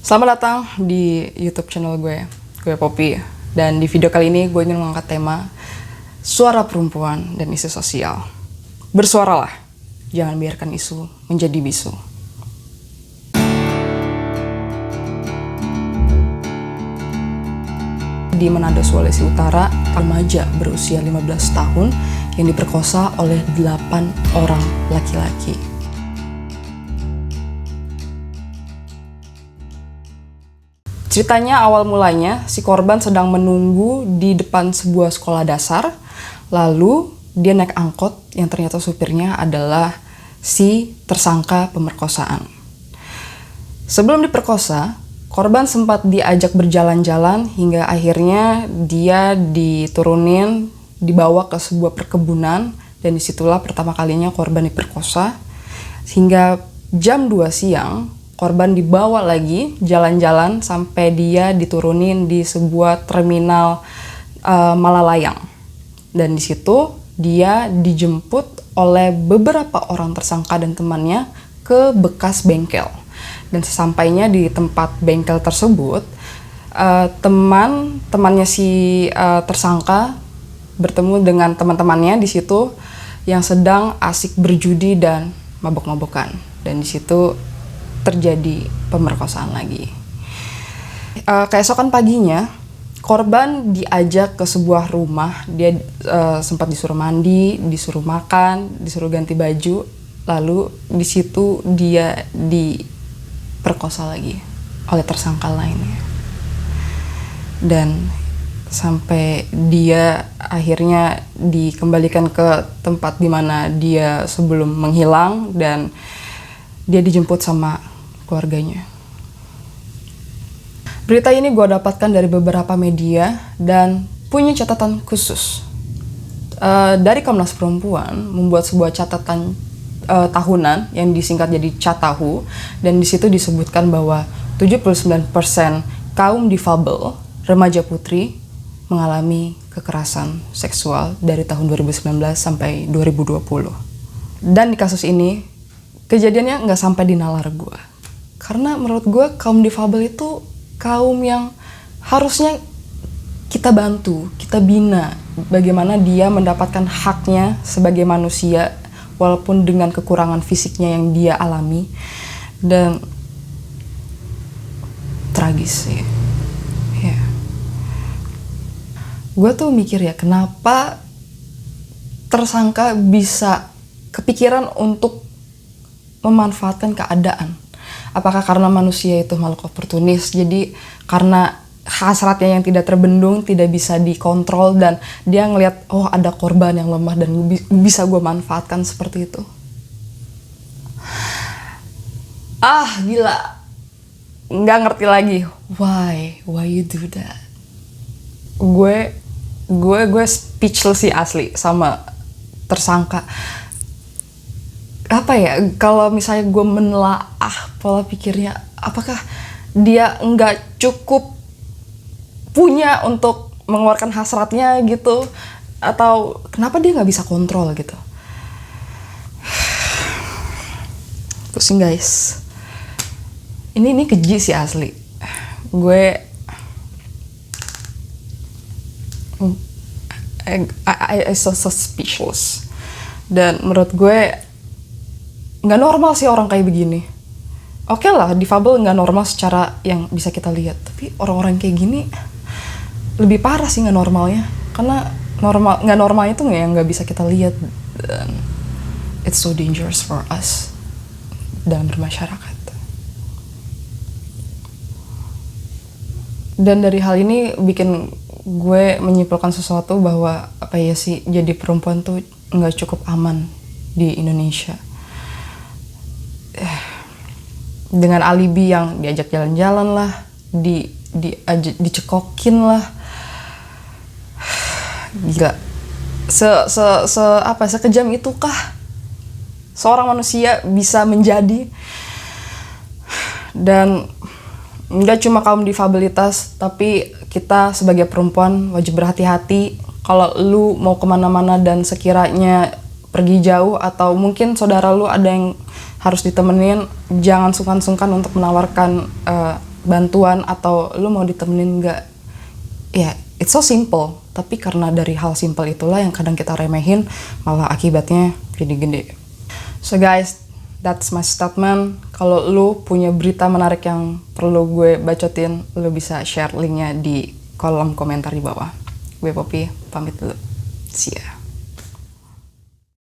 Selamat datang di YouTube channel gue Poppy. Dan di video kali ini gue ingin mengangkat tema suara perempuan dan isu sosial. Bersuaralah, jangan biarkan isu menjadi bisu. Di Manado, Sulawesi Utara, remaja berusia 15 tahun yang diperkosa oleh 8 orang laki-laki. Ceritanya awal mulanya si korban sedang menunggu di depan sebuah sekolah dasar, lalu dia naik angkot yang ternyata supirnya adalah si tersangka pemerkosaan. Sebelum diperkosa, korban sempat diajak berjalan-jalan hingga akhirnya dia diturunin, dibawa ke sebuah perkebunan, dan disitulah pertama kalinya korban diperkosa. Hingga jam 2 siang, korban dibawa lagi jalan-jalan sampai dia diturunin di sebuah terminal Malalayang. Dan di situ dia dijemput oleh beberapa orang tersangka dan temannya ke bekas bengkel. Dan sesampainya di tempat bengkel tersebut, temannya si tersangka bertemu dengan teman-temannya di situ yang sedang asik berjudi dan mabok-mabokan. Dan di situ terjadi pemerkosaan lagi. Keesokan paginya, korban diajak ke sebuah rumah. Dia sempat disuruh mandi, disuruh makan, disuruh ganti baju. Lalu di situ dia diperkosa lagi oleh tersangka lainnya. Dan sampai dia akhirnya dikembalikan ke tempat di mana dia sebelum menghilang, dan dia dijemput sama keluarganya. Berita ini gue dapatkan dari beberapa media dan punya catatan khusus. Dari Komnas Perempuan membuat sebuah catatan tahunan yang disingkat jadi Catahu, dan di situ disebutkan bahwa 79% kaum difabel remaja putri mengalami kekerasan seksual dari tahun 2019 sampai 2020. Dan di kasus ini kejadiannya nggak sampai di nalar gue. Karena menurut gue kaum difabel itu kaum yang harusnya kita bantu, kita bina bagaimana dia mendapatkan haknya sebagai manusia walaupun dengan kekurangan fisiknya yang dia alami. Dan tragis sih. Ya. Gue tuh mikir ya, kenapa tersangka bisa kepikiran untuk memanfaatkan keadaan. Apakah karena manusia itu makhluk oportunis, jadi karena hasratnya yang tidak terbendung, tidak bisa dikontrol, dan dia ngelihat, oh ada korban yang lemah dan bisa gue manfaatkan seperti itu. Gila, nggak ngerti lagi. Why you do that? Gue speechless sih asli sama tersangka. Apa ya, kalau misalnya gue menelaah pola pikirnya, apakah dia nggak cukup punya untuk mengeluarkan hasratnya gitu, atau kenapa dia nggak bisa kontrol gitu? Pusing guys, ini keji sih asli. Gue I so speechless. Dan menurut gue nggak normal sih orang kayak begini. Oke lah, difabel nggak normal secara yang bisa kita lihat, tapi orang-orang kayak gini lebih parah sih nggak normalnya. Karena nggak normalnya tuh yang nggak bisa kita lihat. Dan it's so dangerous for us dalam bermasyarakat. Dan dari hal ini bikin gue menyimpulkan sesuatu bahwa apa ya sih, jadi perempuan tuh nggak cukup aman di Indonesia. Dengan alibi yang diajak jalan-jalan lah, dicekokin lah. Gila. Sekejam itukah seorang manusia bisa menjadi? Dan nggak cuma kaum difabilitas, tapi kita sebagai perempuan wajib berhati-hati. Kalau lu mau kemana-mana dan sekiranya pergi jauh, atau mungkin saudara lu ada yang harus ditemenin, jangan sungkan-sungkan untuk menawarkan bantuan atau lu mau ditemenin nggak, ya it's so simple. Tapi karena dari hal simple itulah yang kadang kita remehin, malah akibatnya jadi gede. So guys, that's my statement. Kalau lu punya berita menarik yang perlu gue bacotin, lu bisa share linknya di kolom komentar di bawah. Gue Poppy, pamit dulu. See ya.